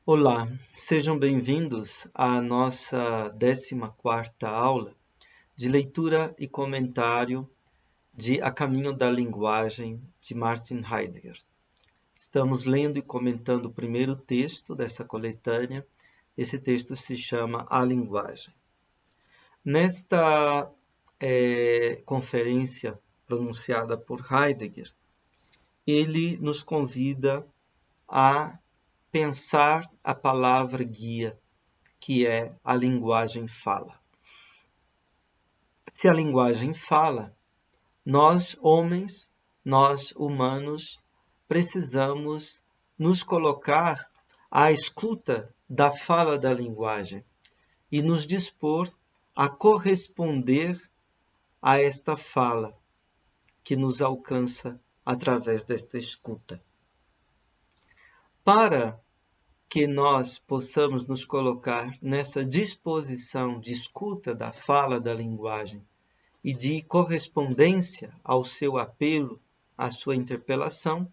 Olá, sejam bem-vindos à nossa 14ª aula de leitura e comentário de A Caminho da Linguagem, de Martin Heidegger. Estamos lendo e comentando o primeiro texto dessa coletânea. Esse texto se chama A Linguagem. Nesta conferência pronunciada por Heidegger, ele nos convida a pensar a palavra guia, que é a linguagem fala. Se a linguagem fala, nós homens, nós humanos, precisamos nos colocar à escuta da fala da linguagem e nos dispor a corresponder a esta fala que nos alcança através desta escuta. Para que nós possamos nos colocar nessa disposição de escuta da fala da linguagem e de correspondência ao seu apelo, à sua interpelação,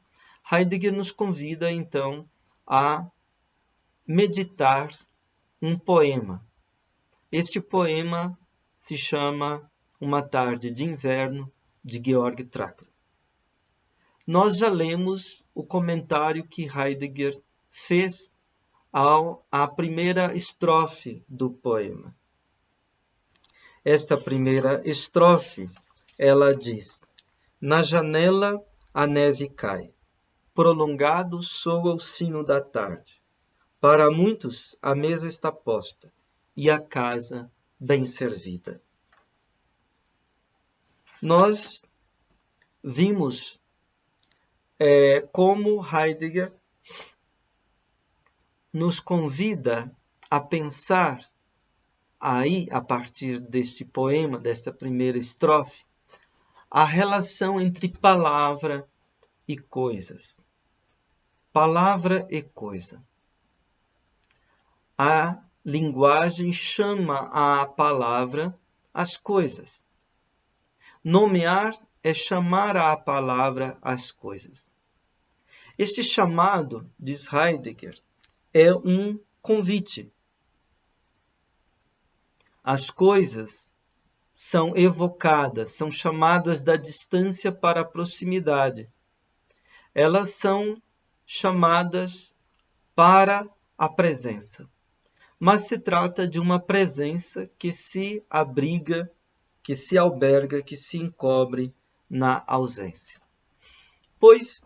Heidegger nos convida, então, a meditar um poema. Este poema se chama Uma Tarde de Inverno, de Georg Trakl. Nós já lemos o comentário que Heidegger fez à primeira estrofe do poema. Esta primeira estrofe, ela diz: Na janela a neve cai, prolongado soa o sino da tarde. Para muitos a mesa está posta e a casa bem servida. Nós vimos como Heidegger nos convida a pensar aí, a partir deste poema, desta primeira estrofe, a relação entre palavra e coisas. Palavra e coisa. A linguagem chama à palavra as coisas. Nomear é chamar à palavra as coisas. Este chamado, diz Heidegger, é um convite. As coisas são evocadas, são chamadas da distância para a proximidade. Elas são chamadas para a presença. Mas se trata de uma presença que se abriga, que se alberga, que se encobre na ausência. Pois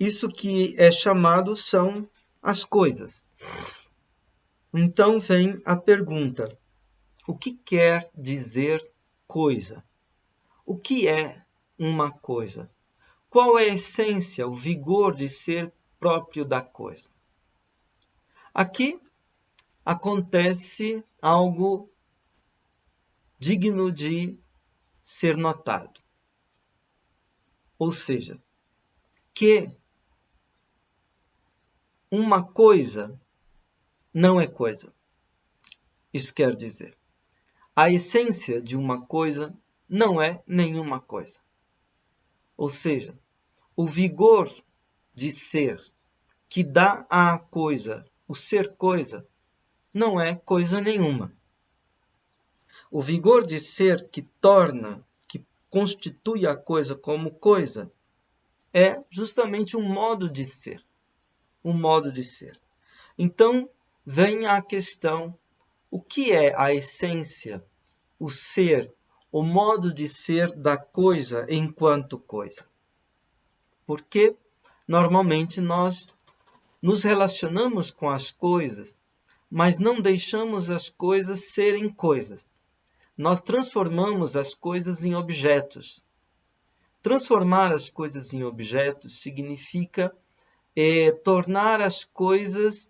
isso que é chamado são as coisas. Então vem a pergunta: o que quer dizer coisa? O que é uma coisa? Qual é a essência, o vigor de ser próprio da coisa? Aqui acontece algo digno de ser notado. Ou seja, que uma coisa não é coisa. Isso quer dizer, a essência de uma coisa não é nenhuma coisa. Ou seja, o vigor de ser que dá à coisa o ser coisa não é coisa nenhuma. O vigor de ser que torna, que constitui a coisa como coisa, é justamente um modo de ser. Um modo de ser. Então, vem a questão: o que é a essência, o ser, o modo de ser da coisa enquanto coisa? Porque, normalmente, nós nos relacionamos com as coisas, mas não deixamos as coisas serem coisas. Nós transformamos as coisas em objetos. Transformar as coisas em objetos significa tornar as coisas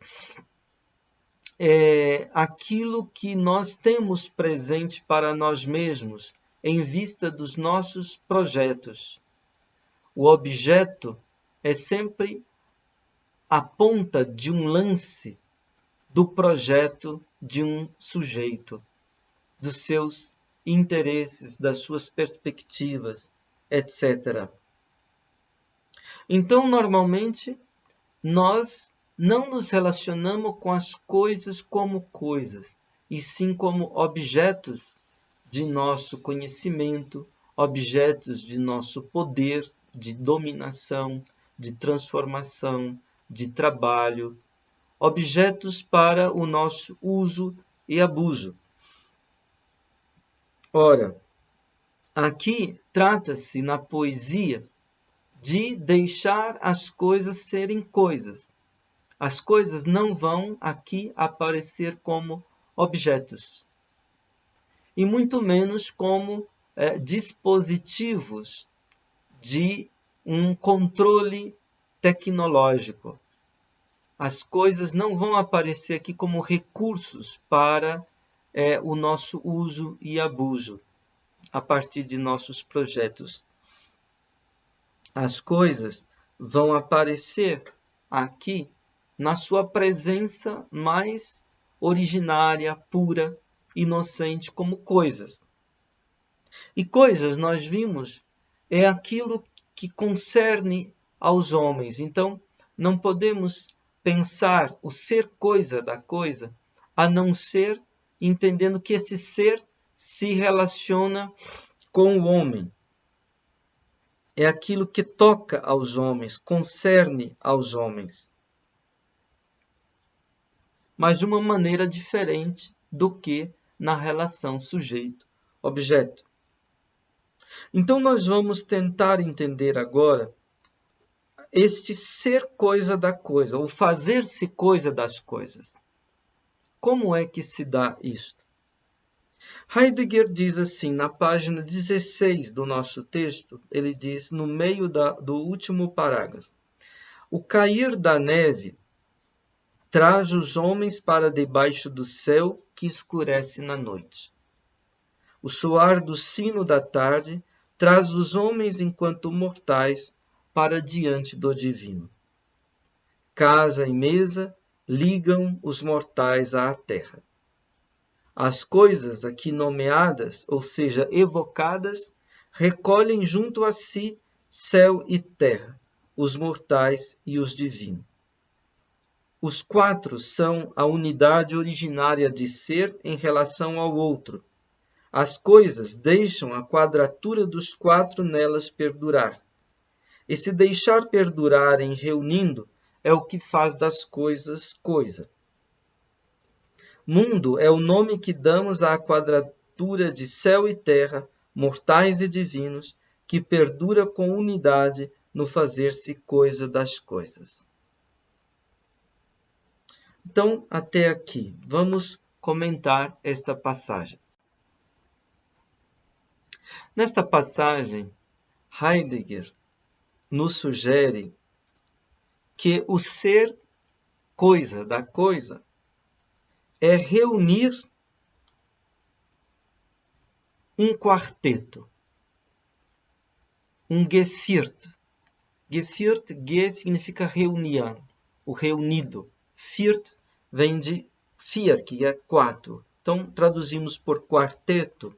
aquilo que nós temos presente para nós mesmos, em vista dos nossos projetos. O objeto é sempre a ponta de um lance do projeto de um sujeito, dos seus interesses, das suas perspectivas, etc. Então, normalmente, nós não nos relacionamos com as coisas como coisas, e sim como objetos de nosso conhecimento, objetos de nosso poder de dominação, de transformação, de trabalho, objetos para o nosso uso e abuso. Ora, aqui trata-se na poesia de deixar as coisas serem coisas. As coisas não vão aqui aparecer como objetos, e muito menos como dispositivos de um controle tecnológico. As coisas não vão aparecer aqui como recursos para o nosso uso e abuso a partir de nossos projetos. As coisas vão aparecer aqui na sua presença mais originária, pura, inocente, como coisas. E coisas, nós vimos, é aquilo que concerne aos homens. Então, não podemos pensar o ser coisa da coisa, a não ser entendendo que esse ser se relaciona com o homem. É aquilo que toca aos homens, concerne aos homens. Mas de uma maneira diferente do que na relação sujeito-objeto. Então nós vamos tentar entender agora este ser coisa da coisa, ou fazer-se coisa das coisas. Como é que se dá isto? Heidegger diz assim, na página 16 do nosso texto, ele diz no meio do último parágrafo: o cair da neve traz os homens para debaixo do céu que escurece na noite. O soar do sino da tarde traz os homens enquanto mortais para diante do divino. Casa e mesa ligam os mortais à terra. As coisas aqui nomeadas, ou seja, evocadas, recolhem junto a si céu e terra, os mortais e os divinos. Os quatro são a unidade originária de ser em relação ao outro. As coisas deixam a quadratura dos quatro nelas perdurar. E se deixar perdurar em reunindo é o que faz das coisas coisa. Mundo é o nome que damos à quadratura de céu e terra, mortais e divinos, que perdura com unidade no fazer-se coisa das coisas. Então, até aqui, vamos comentar esta passagem. Nesta passagem, Heidegger nos sugere que o ser coisa da coisa é reunir um quarteto, um Geviert. Geviert, Ge significa reunião, o reunido. Viert vem de vier, que é quatro. Então, traduzimos por quarteto,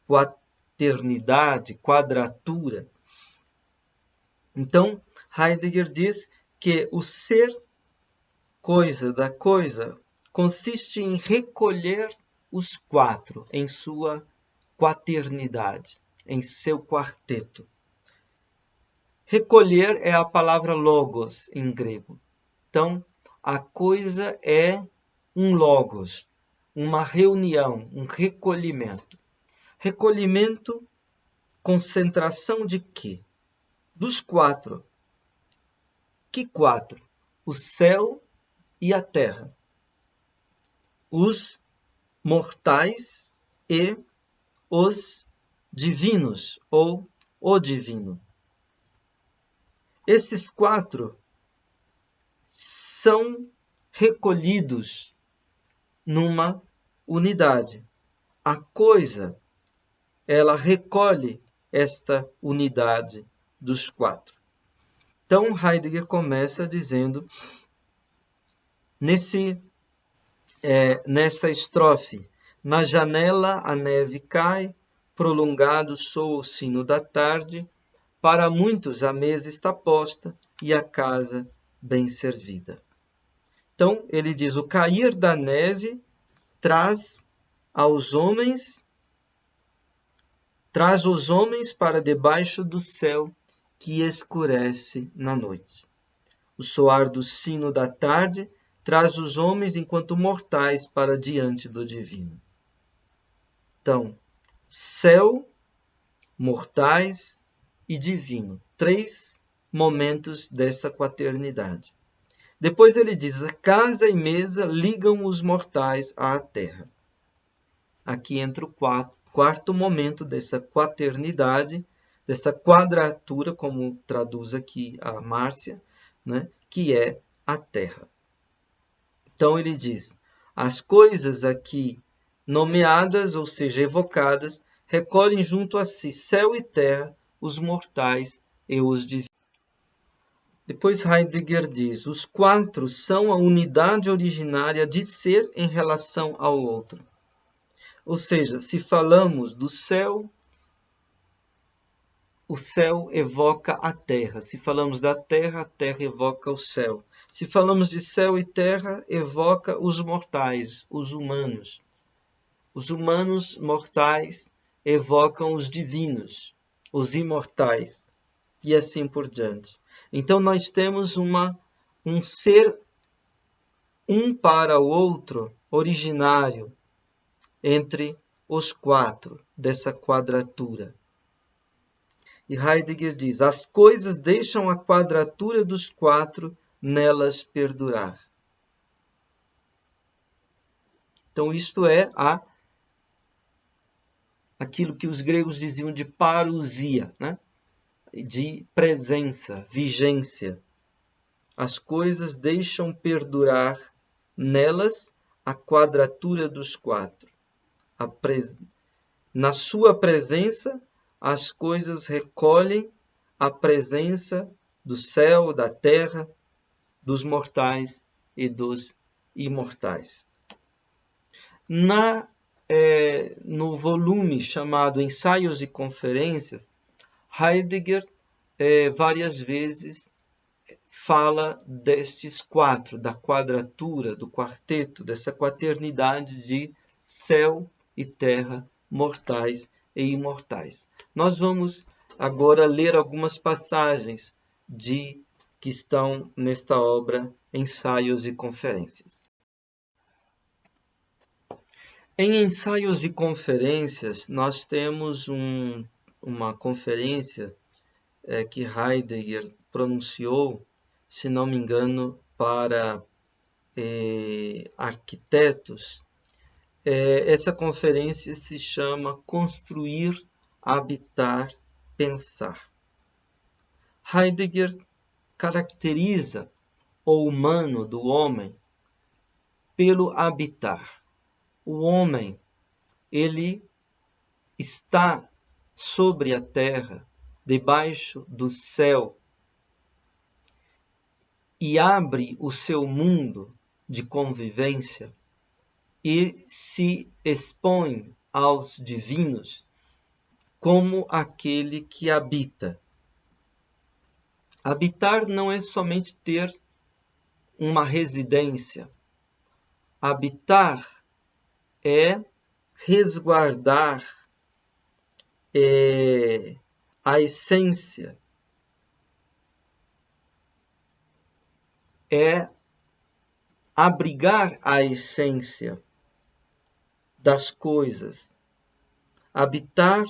quaternidade, quadratura. Então, Heidegger diz que o ser coisa da coisa consiste em recolher os quatro em sua quaternidade, em seu quarteto. Recolher é a palavra logos em grego. Então, a coisa é um logos, uma reunião, um recolhimento. Recolhimento, concentração de quê? Dos quatro. Que quatro? O céu e a terra. Os mortais e os divinos, ou o divino. Esses quatro são recolhidos numa unidade. A coisa, ela recolhe esta unidade dos quatro. Então, Heidegger começa dizendo, nessa estrofe: na janela a neve cai, prolongado soa o sino da tarde, para muitos a mesa está posta e a casa bem servida. Então, ele diz, o cair da neve traz os homens para debaixo do céu que escurece na noite. O soar do sino da tarde traz os homens enquanto mortais para diante do divino. Então, céu, mortais e divino. 3 momentos dessa quaternidade. Depois ele diz, a casa e mesa ligam os mortais à terra. Aqui entra o quarto momento dessa quaternidade, dessa quadratura, como traduz aqui a Márcia, né? Que é a terra. Então ele diz, as coisas aqui nomeadas, ou seja, evocadas, recolhem junto a si céu e terra, os mortais e os divinos. Depois Heidegger diz, os 4 são a unidade originária de ser em relação ao outro. Ou seja, se falamos do céu, o céu evoca a terra. Se falamos da terra, a terra evoca o céu. Se falamos de céu e terra, evoca os mortais, os humanos. Os humanos mortais evocam os divinos, os imortais, e assim por diante. Então nós temos um ser um para o outro, originário, entre os 4 dessa quadratura. E Heidegger diz, as coisas deixam a quadratura dos 4 nelas perdurar. Então isto é aquilo que os gregos diziam de parousia, né? De presença, vigência. As coisas deixam perdurar nelas a quadratura dos 4. Na sua presença, as coisas recolhem a presença do céu, da terra, dos mortais e dos imortais. No volume chamado Ensaios e Conferências, Heidegger várias vezes fala destes 4, da quadratura, do quarteto, dessa quaternidade de céu e terra, mortais e imortais. Nós vamos agora ler algumas passagens que estão nesta obra Ensaios e Conferências. Em Ensaios e Conferências, nós temos uma conferência que Heidegger pronunciou, se não me engano, para arquitetos. Essa conferência se chama Construir, Habitar, Pensar. Heidegger caracteriza o humano do homem pelo habitar. O homem, ele está sobre a terra, debaixo do céu, e abre o seu mundo de convivência e se expõe aos divinos como aquele que habita. Habitar não é somente ter uma residência. Habitar é resguardar a essência, é abrigar a essência das coisas. Habitar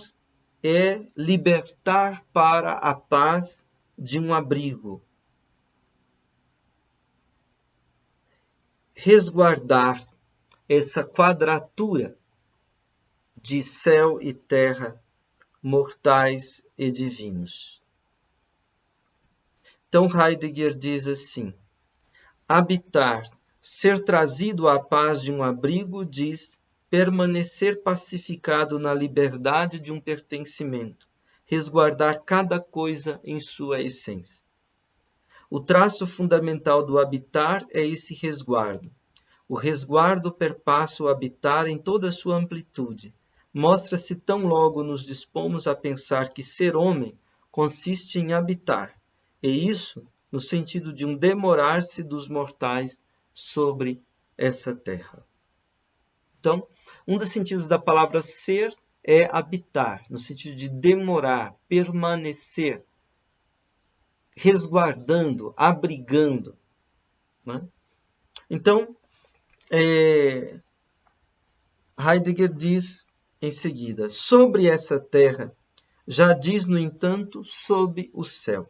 é libertar para a paz de um abrigo. Resguardar essa quadratura de céu e terra, mortais e divinos. Então Heidegger diz assim, habitar, ser trazido à paz de um abrigo, diz permanecer pacificado na liberdade de um pertencimento, resguardar cada coisa em sua essência. O traço fundamental do habitar é esse resguardo. O resguardo perpassa o habitar em toda a sua amplitude. Mostra-se tão logo nos dispomos a pensar que ser homem consiste em habitar, e isso no sentido de um demorar-se dos mortais sobre essa terra. Então, um dos sentidos da palavra ser é habitar, no sentido de demorar, permanecer, resguardando, abrigando, né? Então, Heidegger diz em seguida, sobre essa terra, já diz, no entanto, sob o céu.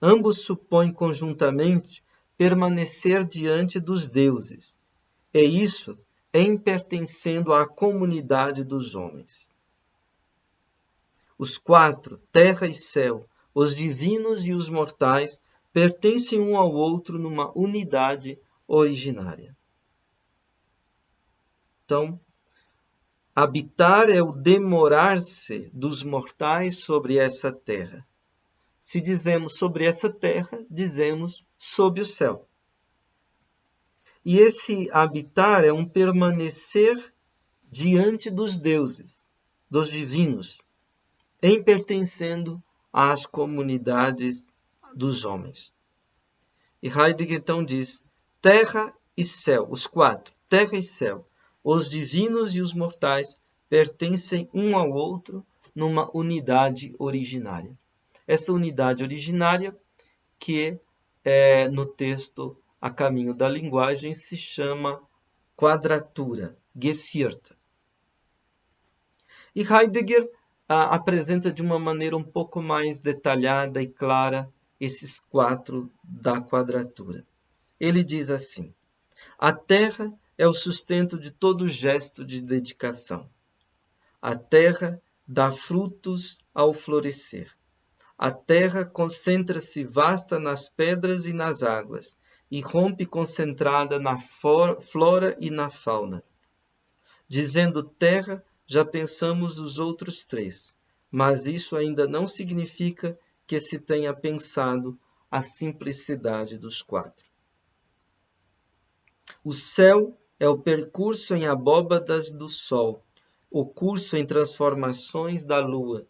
Ambos supõem conjuntamente permanecer diante dos deuses, e isso em pertencendo à comunidade dos homens. Os quatro, terra e céu, os divinos e os mortais, pertencem um ao outro numa unidade originária. Então, habitar é o demorar-se dos mortais sobre essa terra. Se dizemos sobre essa terra, dizemos sob o céu. E esse habitar é um permanecer diante dos deuses, dos divinos, em pertencendo às comunidades dos homens. E Heidegger então diz, terra e céu, os quatro, terra e céu, os divinos e os mortais pertencem um ao outro numa unidade originária. Essa unidade originária que no texto A Caminho da Linguagem se chama quadratura, Gevierte. E Heidegger apresenta de uma maneira um pouco mais detalhada e clara esses quatro da quadratura. Ele diz assim, a terra é o sustento de todo gesto de dedicação. A terra dá frutos ao florescer. A terra concentra-se vasta nas pedras e nas águas, e rompe concentrada na flora e na fauna. Dizendo terra, já pensamos os outros três, mas isso ainda não significa que se tenha pensado a simplicidade dos quatro. O céu é o percurso em abóbadas do sol, o curso em transformações da lua,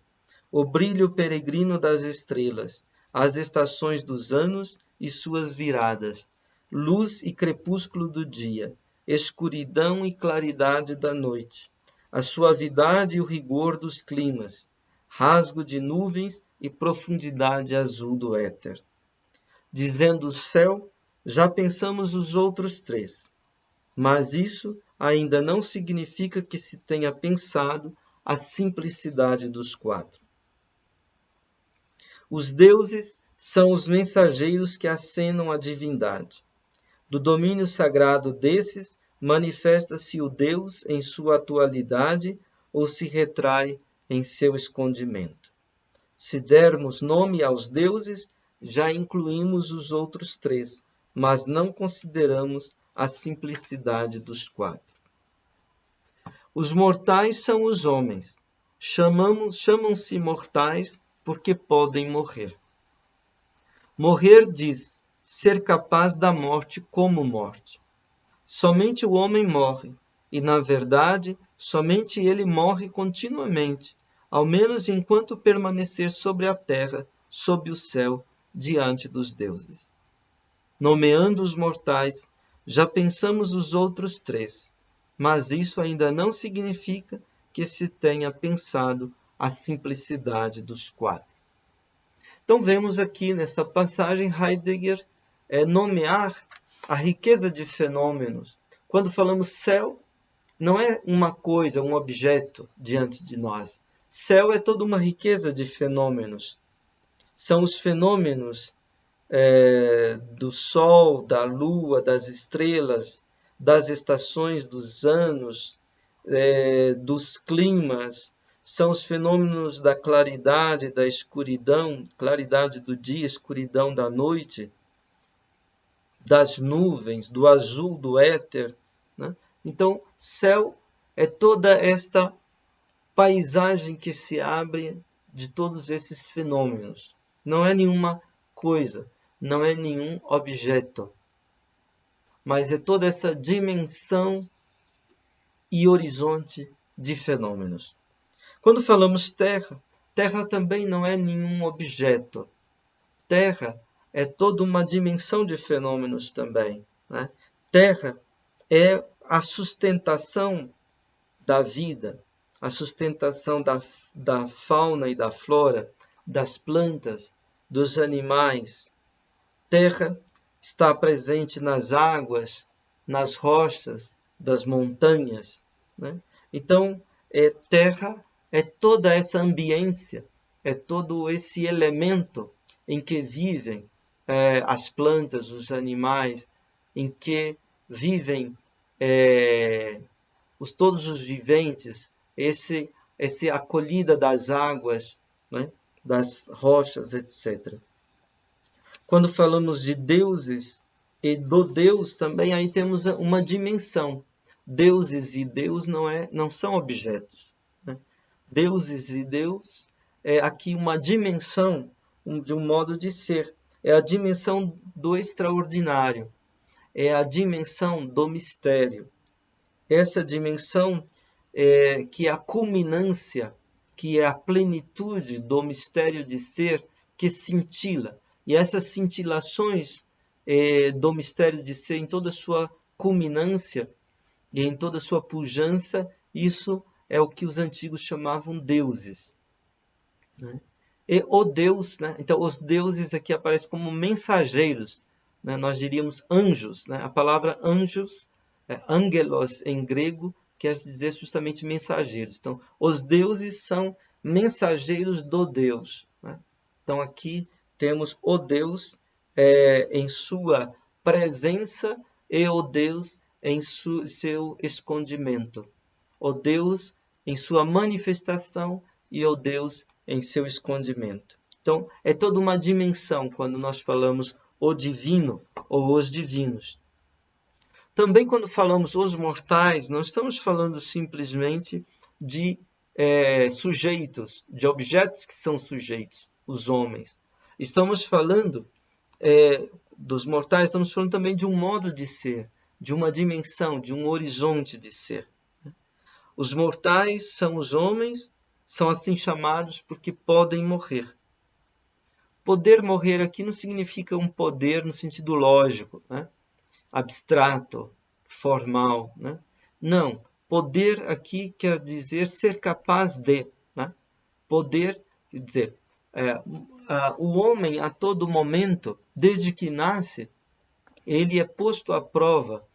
o brilho peregrino das estrelas, as estações dos anos e suas viradas, luz e crepúsculo do dia, escuridão e claridade da noite, a suavidade e o rigor dos climas, rasgo de nuvens e profundidade azul do éter. Dizendo o céu, já pensamos os outros três, mas isso ainda não significa que se tenha pensado a simplicidade dos quatro. Os deuses são os mensageiros que acenam a divindade. Do domínio sagrado desses, manifesta-se o Deus em sua atualidade ou se retrai em seu escondimento. Se dermos nome aos deuses, já incluímos os outros três, mas não consideramos a simplicidade dos quatro. Os mortais são os homens. Chamam-se mortais porque podem morrer. Morrer diz ser capaz da morte como morte. Somente o homem morre, e na verdade, somente ele morre continuamente, ao menos enquanto permanecer sobre a terra, sob o céu, diante dos deuses. Nomeando os mortais, já pensamos os outros três, mas isso ainda não significa que se tenha pensado a simplicidade dos quatro. Então vemos aqui nessa passagem Heidegger nomear a riqueza de fenômenos. Quando falamos céu, não é uma coisa, um objeto diante de nós. Céu é toda uma riqueza de fenômenos. São os fenômenos do sol, da lua, das estrelas, das estações dos anos, dos climas, são os fenômenos da claridade, da escuridão, claridade do dia, escuridão da noite, das nuvens, do azul do éter, né? Então, céu é toda esta paisagem que se abre de todos esses fenômenos. Não é nenhuma coisa, não é nenhum objeto, mas é toda essa dimensão e horizonte de fenômenos. Quando falamos terra, terra também não é nenhum objeto. Terra é toda uma dimensão de fenômenos também. né? Terra é a sustentação da vida, a sustentação da fauna e da flora, das plantas, dos animais. Terra está presente nas águas, nas rochas, das montanhas, né? Então, terra é toda essa ambiência, é todo esse elemento em que vivem as plantas, os animais, em que vivem todos os viventes, esse acolhida das águas, né? Das rochas, etc. Quando falamos de deuses e do Deus, também aí temos uma dimensão. Deuses e Deus não são objetos, né? Deuses e Deus é aqui uma dimensão de um modo de ser. É a dimensão do extraordinário. É a dimensão do mistério. Essa dimensão que é a culminância, que é a plenitude do mistério de ser, que cintila. E essas cintilações do mistério de ser, em toda a sua culminância e em toda a sua pujança, isso é o que os antigos chamavam deuses, né? E o Deus, né? Então os deuses aqui aparecem como mensageiros, né? Nós diríamos anjos, né? A palavra anjos, angelos em grego, quer dizer justamente mensageiros. Então os deuses são mensageiros do Deus, né? Então aqui temos o Deus em sua presença e o Deus em seu escondimento. O Deus em sua manifestação e o Deus em seu escondimento. Então, é toda uma dimensão quando nós falamos o divino ou os divinos. Também quando falamos os mortais, não estamos falando simplesmente de sujeitos, de objetos que são sujeitos, os homens. Estamos falando dos mortais, estamos falando também de um modo de ser, de uma dimensão, de um horizonte de ser. Os mortais são os homens, são assim chamados porque podem morrer. Poder morrer aqui não significa um poder no sentido lógico, né? Abstrato, formal, né? Não, poder aqui quer dizer ser capaz de, né? Poder, quer dizer, o homem a todo momento, desde que nasce, ele é posto à prova.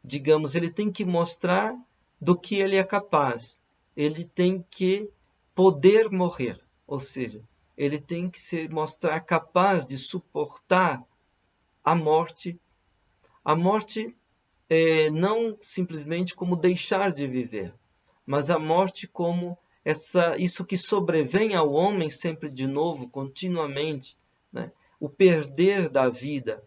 Digamos, ele tem que mostrar do que ele é capaz. Ele tem que poder morrer, ou seja, ele tem que se mostrar capaz de suportar a morte. A morte não simplesmente como deixar de viver, mas a morte como isso que sobrevém ao homem sempre de novo, continuamente, né? O perder da vida,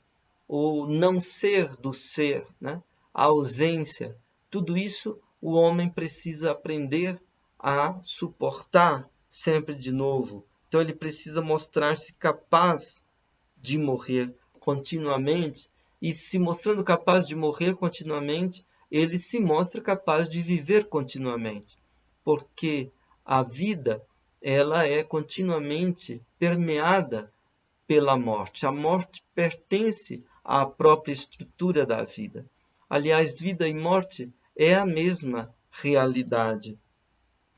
o não ser do ser, né? A ausência, tudo isso o homem precisa aprender a suportar sempre de novo. Então ele precisa mostrar-se capaz de morrer continuamente, e se mostrando capaz de morrer continuamente, ele se mostra capaz de viver continuamente, porque a vida ela é continuamente permeada pela morte. A morte pertence à própria estrutura da vida. Aliás, vida e morte é a mesma realidade.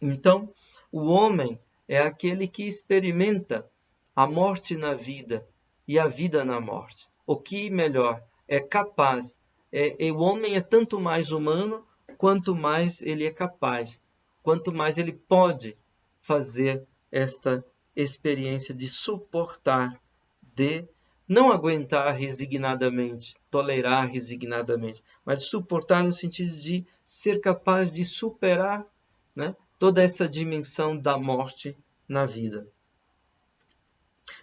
Então, o homem é aquele que experimenta a morte na vida e a vida na morte. O que melhor é capaz. O homem é tanto mais humano quanto mais ele é capaz, quanto mais ele pode fazer esta experiência de suportar, de não aguentar resignadamente, tolerar resignadamente, mas suportar no sentido de ser capaz de superar, né, toda essa dimensão da morte na vida.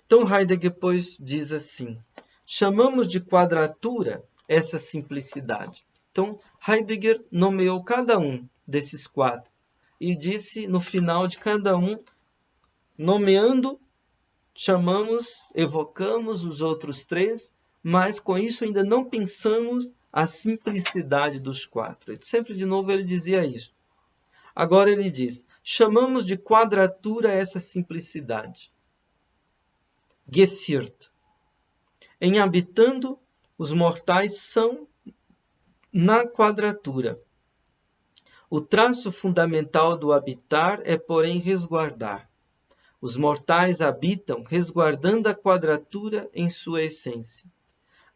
Então Heidegger depois diz assim: chamamos de quadratura essa simplicidade. Então Heidegger nomeou cada um desses quatro e disse no final de cada um, nomeando, evocamos os outros três, mas com isso ainda não pensamos a simplicidade dos quatro. Sempre de novo ele dizia isso. Agora ele diz: chamamos de quadratura essa simplicidade. Geviert, em habitando os mortais são na quadratura. O traço fundamental do habitar é, porém, resguardar. Os mortais habitam resguardando a quadratura em sua essência.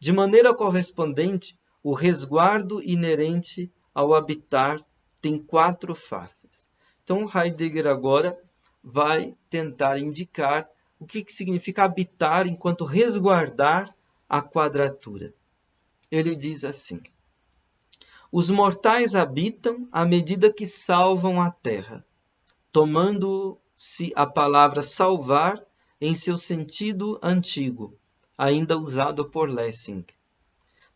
De maneira correspondente, o resguardo inerente ao habitar tem 4 faces. Então, Heidegger agora vai tentar indicar o que significa habitar enquanto resguardar a quadratura. Ele diz assim: os mortais habitam à medida que salvam a terra, tomando-se a palavra salvar em seu sentido antigo, ainda usado por Lessing.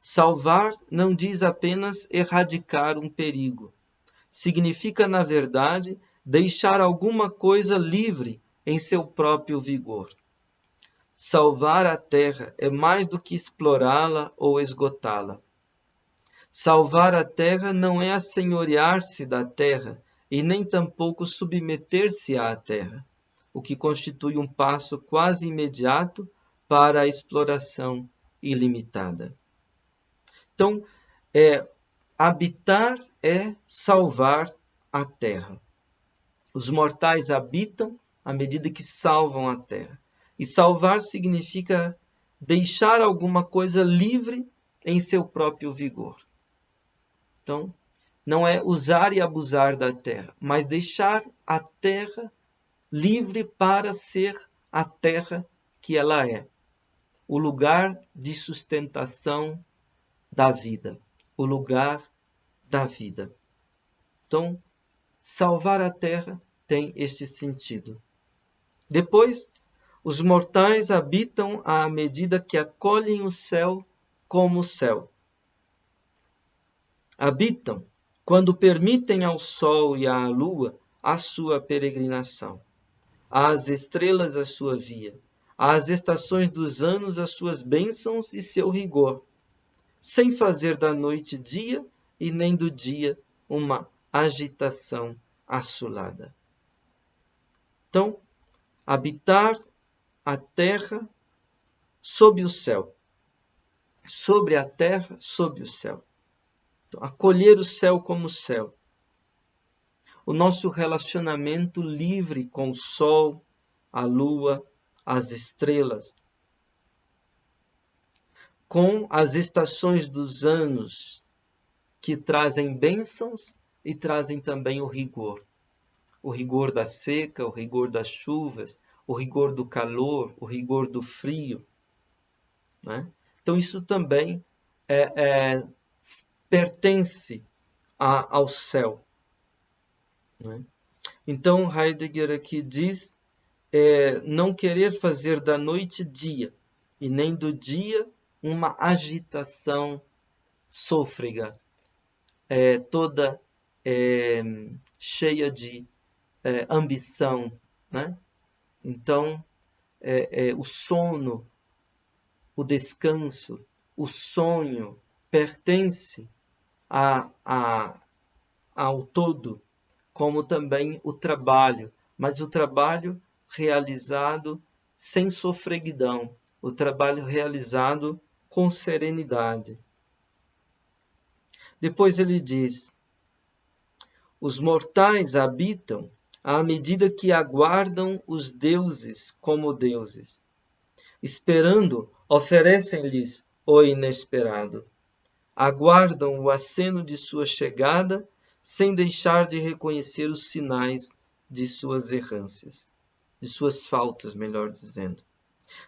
Salvar não diz apenas erradicar um perigo. Significa, na verdade, deixar alguma coisa livre em seu próprio vigor. Salvar a terra é mais do que explorá-la ou esgotá-la. Salvar a terra não é assenhorear-se da terra e nem tampouco submeter-se à terra, o que constitui um passo quase imediato para a exploração ilimitada. Então, habitar é salvar a terra. Os mortais habitam à medida que salvam a terra. E salvar significa deixar alguma coisa livre em seu próprio vigor. Então, não é usar e abusar da terra, mas deixar a terra livre para ser a terra que ela é. O lugar de sustentação da vida. O lugar da vida. Então, salvar a terra tem este sentido. Depois, os mortais habitam à medida que acolhem o céu como céu. Habitam quando permitem ao sol e à lua a sua peregrinação, às estrelas a sua via, às estações dos anos as suas bênçãos e seu rigor, sem fazer da noite dia e nem do dia uma agitação assolada. Então, habitar a terra sob o céu, sobre a terra, sob o céu. Então, acolher o céu como céu. O nosso relacionamento livre com o sol, a lua, as estrelas, com as estações dos anos que trazem bênçãos e trazem também o rigor. O rigor da seca, o rigor das chuvas, o rigor do calor, o rigor do frio. Né? Então isso também pertence ao céu. Né? Então Heidegger aqui diz não querer fazer da noite dia e nem do dia uma agitação sôfrega, toda cheia de ambição. Né? Então, o sono, o descanso, o sonho pertence ao todo, como também o trabalho, mas o trabalho realizado sem sofreguidão, o trabalho realizado com serenidade. Depois ele diz: os mortais habitam à medida que aguardam os deuses como deuses. Esperando, oferecem-lhes o inesperado. Aguardam o aceno de sua chegada, sem deixar de reconhecer os sinais de suas errâncias, de suas faltas, melhor dizendo.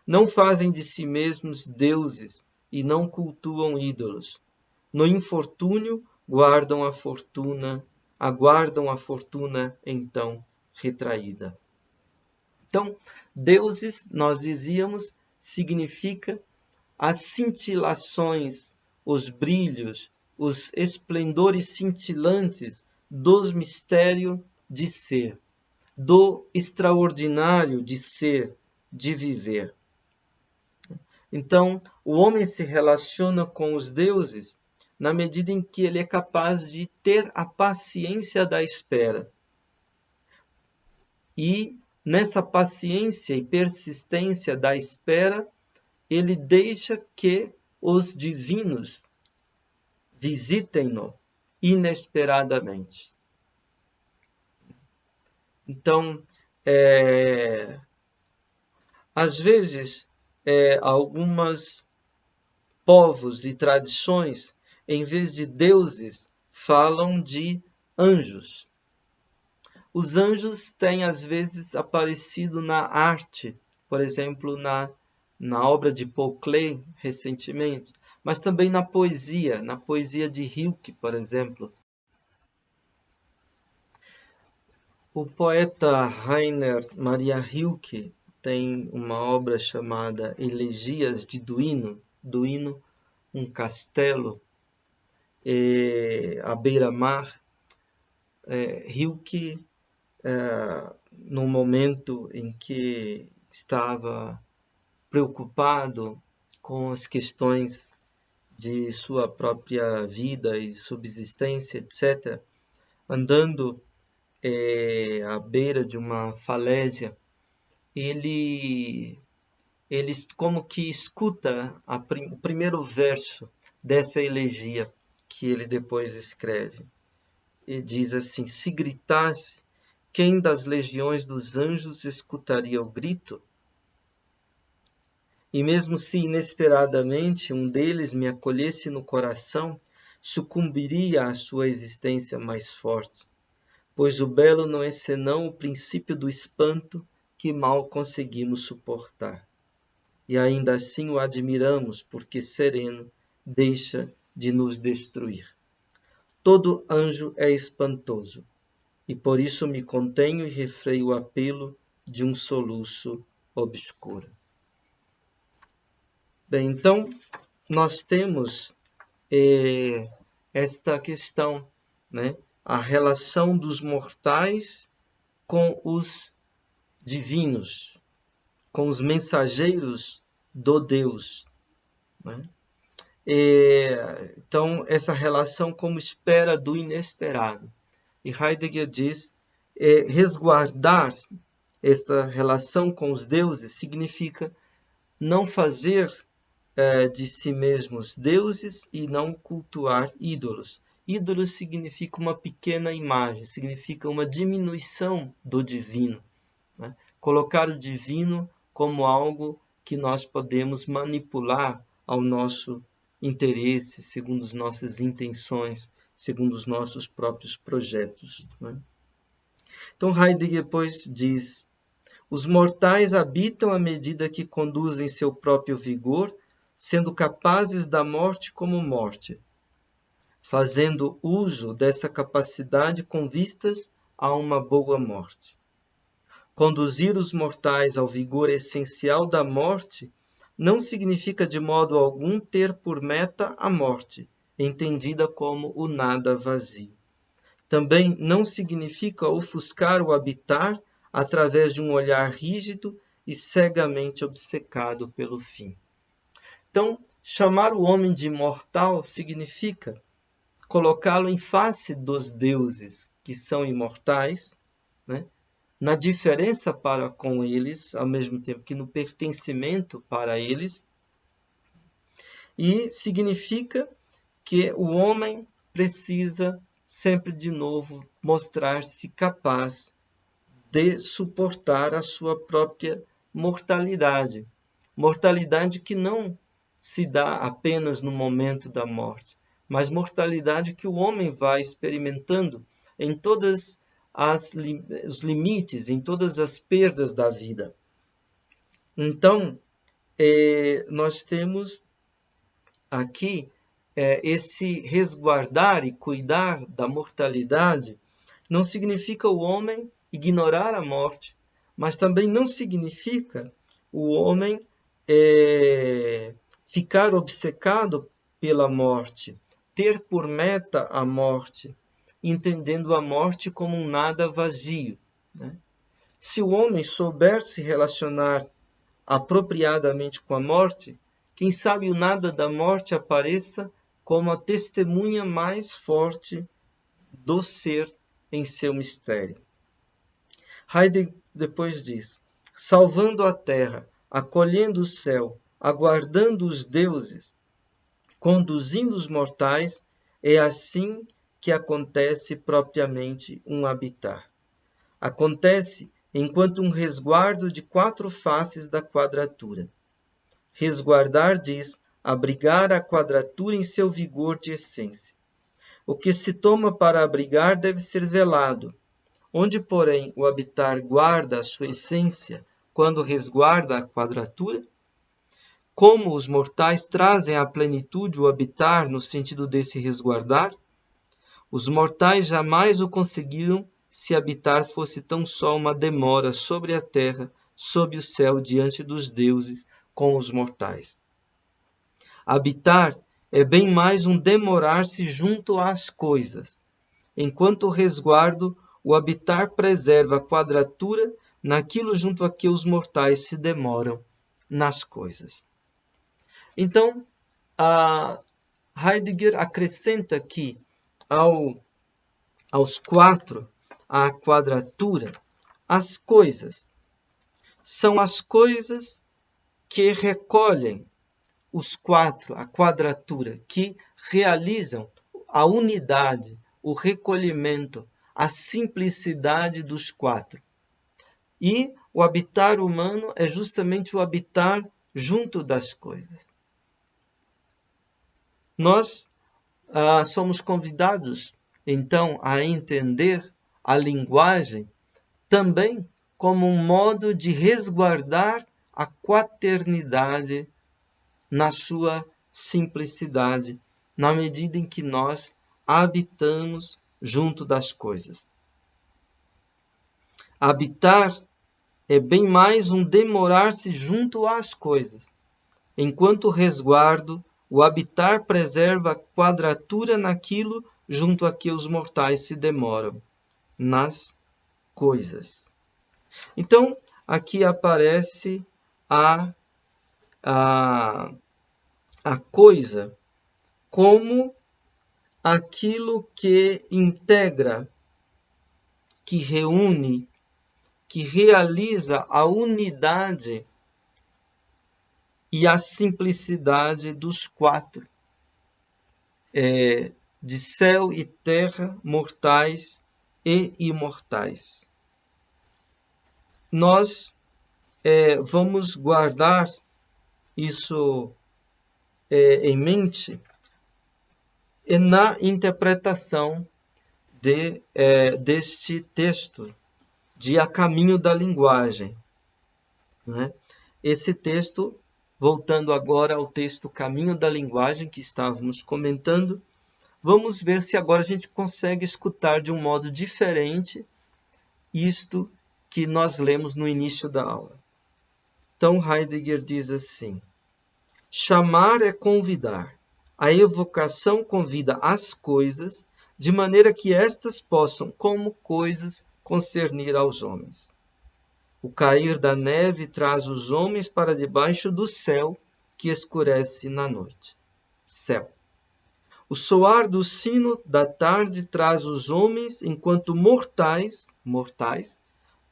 Não fazem de si mesmos deuses e não cultuam ídolos. No infortúnio, aguardam a fortuna então retraída. Então, deuses, nós dizíamos, significa as cintilações, os brilhos, os esplendores cintilantes do mistério de ser, do extraordinário de ser, de viver. Então, o homem se relaciona com os deuses na medida em que ele é capaz de ter a paciência da espera. E nessa paciência e persistência da espera, ele deixa que os divinos visitem-no inesperadamente. Então, às vezes, algumas povos e tradições, em vez de deuses, falam de anjos. Os anjos têm, às vezes, aparecido na arte, por exemplo, na obra de Paul Klee, recentemente, mas também na poesia de Rilke, por exemplo. O poeta Rainer Maria Rilke tem uma obra chamada Elegias de Duino. Duino, um castelo à beira-mar. Rilke, no momento em que estava preocupado com as questões de sua própria vida e subsistência, etc., andando à beira de uma falésia, ele como que escuta o primeiro verso dessa elegia que ele depois escreve. E diz assim: se gritasse, quem das legiões dos anjos escutaria o grito? E mesmo se inesperadamente um deles me acolhesse no coração, sucumbiria à sua existência mais forte, pois o belo não é senão o princípio do espanto que mal conseguimos suportar. E ainda assim o admiramos, porque sereno deixa de nos destruir. Todo anjo é espantoso, e por isso me contenho e refreio o apelo de um soluço obscuro. Bem, então, nós temos esta questão, né? A relação dos mortais com os divinos, com os mensageiros do Deus, né? Então, essa relação como espera do inesperado. E Heidegger diz, resguardar esta relação com os deuses significa não fazer de si mesmos deuses e não cultuar ídolos. Ídolos significa uma pequena imagem, significa uma diminuição do divino, né? Colocar o divino como algo que nós podemos manipular ao nosso interesse, segundo as nossas intenções, segundo os nossos próprios projetos, né? Então Heidegger depois diz: os mortais habitam à medida que conduzem seu próprio vigor, sendo capazes da morte como morte, fazendo uso dessa capacidade com vistas a uma boa morte. Conduzir os mortais ao vigor essencial da morte não significa de modo algum ter por meta a morte, entendida como o nada vazio. Também não significa ofuscar o habitar através de um olhar rígido e cegamente obcecado pelo fim. Então, chamar o homem de mortal significa colocá-lo em face dos deuses que são imortais, né? Na diferença para com eles, ao mesmo tempo que no pertencimento para eles, e significa que o homem precisa sempre de novo mostrar-se capaz de suportar a sua própria mortalidade. Mortalidade que não se dá apenas no momento da morte, mas mortalidade que o homem vai experimentando em todos os limites, em todas as perdas da vida. Então, nós temos aqui esse resguardar e cuidar da mortalidade. Não significa o homem ignorar a morte, mas também não significa o homem ficar obcecado pela morte, ter por meta a morte, entendendo a morte como um nada vazio, né? Se o homem souber se relacionar apropriadamente com a morte, quem sabe o nada da morte apareça como a testemunha mais forte do ser em seu mistério. Heidegger depois diz: salvando a terra, acolhendo o céu, aguardando os deuses, conduzindo os mortais, é assim que acontece propriamente um habitar. Acontece enquanto um resguardo de 4 faces da quadratura. Resguardar diz abrigar a quadratura em seu vigor de essência. O que se toma para abrigar deve ser velado. Onde, porém, o habitar guarda a sua essência quando resguarda a quadratura? Como os mortais trazem à plenitude o habitar no sentido desse resguardar? Os mortais jamais o conseguiram se habitar fosse tão só uma demora sobre a terra, sob o céu, diante dos deuses, com os mortais. Habitar é bem mais um demorar-se junto às coisas. Enquanto o resguardo, o habitar preserva a quadratura naquilo junto a que os mortais se demoram, nas coisas. Então, Heidegger acrescenta que aos 4, a quadratura, as coisas. São as coisas que recolhem os 4, a quadratura, que realizam a unidade, o recolhimento, a simplicidade dos 4. E o habitar humano é justamente o habitar junto das coisas. Nós somos convidados, então, a entender a linguagem também como um modo de resguardar a quaternidade na sua simplicidade, na medida em que nós habitamos junto das coisas. Habitar é bem mais um demorar-se junto às coisas. Enquanto resguardo, o habitar preserva a quadratura naquilo junto a que os mortais se demoram, nas coisas. Então, aqui aparece a coisa como aquilo que integra, que reúne, que realiza a unidade e a simplicidade dos 4, de céu e terra, mortais e imortais. Nós vamos guardar isso em mente na interpretação deste texto de A Caminho da Linguagem. Né? Esse texto, voltando agora ao texto Caminho da Linguagem que estávamos comentando, vamos ver se agora a gente consegue escutar de um modo diferente isto que nós lemos no início da aula. Então Heidegger diz assim: chamar é convidar. A evocação convida as coisas, de maneira que estas possam, como coisas, concernir aos homens. O cair da neve traz os homens para debaixo do céu, que escurece na noite. Céu. O soar do sino da tarde traz os homens, enquanto mortais,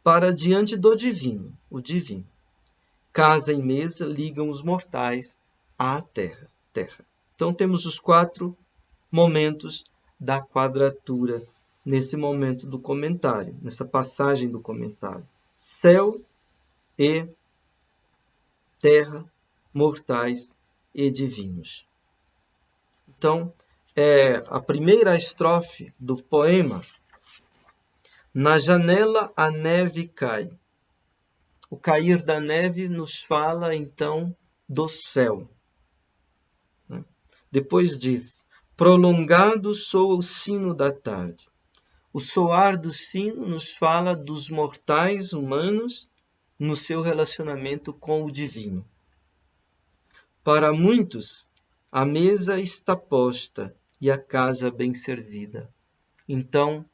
para diante do divino, o divino. Casa e mesa ligam os mortais à terra. Então temos os 4 momentos da quadratura nesse momento do comentário, nessa passagem do comentário. Céu e terra, mortais e divinos. Então, a primeira estrofe do poema: na janela a neve cai. O cair da neve nos fala, então, do céu. Depois diz: prolongado soa o sino da tarde. O soar do sino nos fala dos mortais humanos no seu relacionamento com o divino. Para muitos, a mesa está posta e a casa bem servida. Então,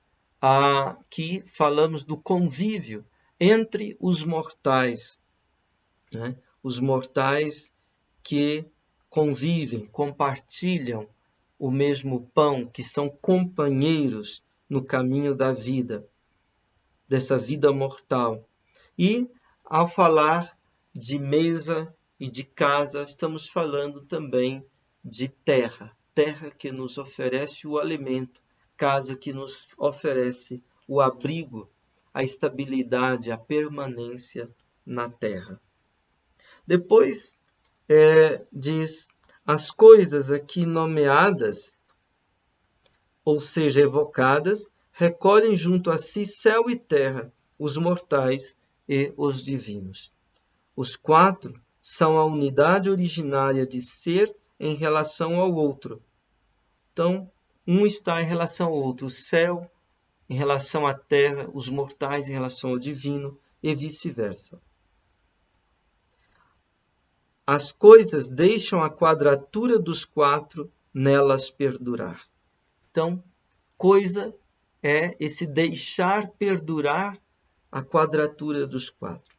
aqui falamos do convívio entre os mortais, né? Os mortais que convivem, compartilham o mesmo pão, que são companheiros no caminho da vida, dessa vida mortal. E, ao falar de mesa e de casa, estamos falando também de terra, terra que nos oferece o alimento, casa que nos oferece o abrigo, a estabilidade, a permanência na terra. Depois diz as coisas aqui nomeadas, ou seja, evocadas, recolhem junto a si céu e terra, os mortais e os divinos. Os quatro são a unidade originária de ser em relação ao outro. Então, um está em relação ao outro, o céu em relação à terra, os mortais em relação ao divino e vice-versa. As coisas deixam a quadratura dos quatro nelas perdurar. Então, coisa é esse deixar perdurar a quadratura dos quatro.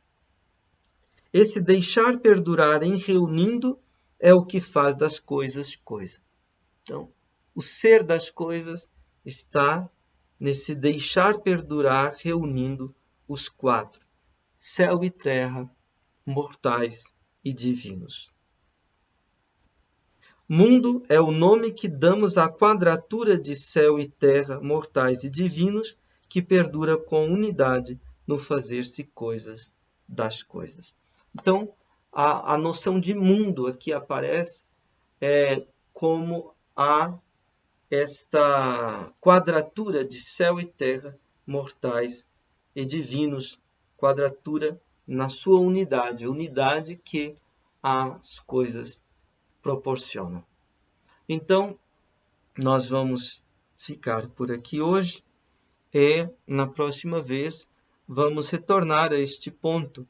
Esse deixar perdurar em reunindo é o que faz das coisas coisa. Então, o ser das coisas está nesse deixar perdurar reunindo os quatro: céu e terra, mortais e divinos. Mundo é o nome que damos à quadratura de céu e terra, mortais e divinos, que perdura com unidade no fazer-se coisas das coisas. Então, a noção de mundo aqui aparece como esta quadratura de céu e terra, mortais e divinos, quadratura na sua unidade, unidade que as coisas proporcionam. Então, nós vamos ficar por aqui hoje e na próxima vez vamos retornar a este ponto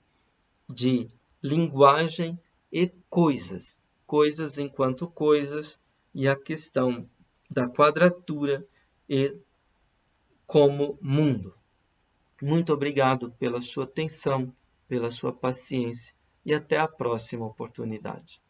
de linguagem e coisas, coisas enquanto coisas e a questão da quadratura e como mundo. Muito obrigado pela sua atenção, pela sua paciência e até a próxima oportunidade.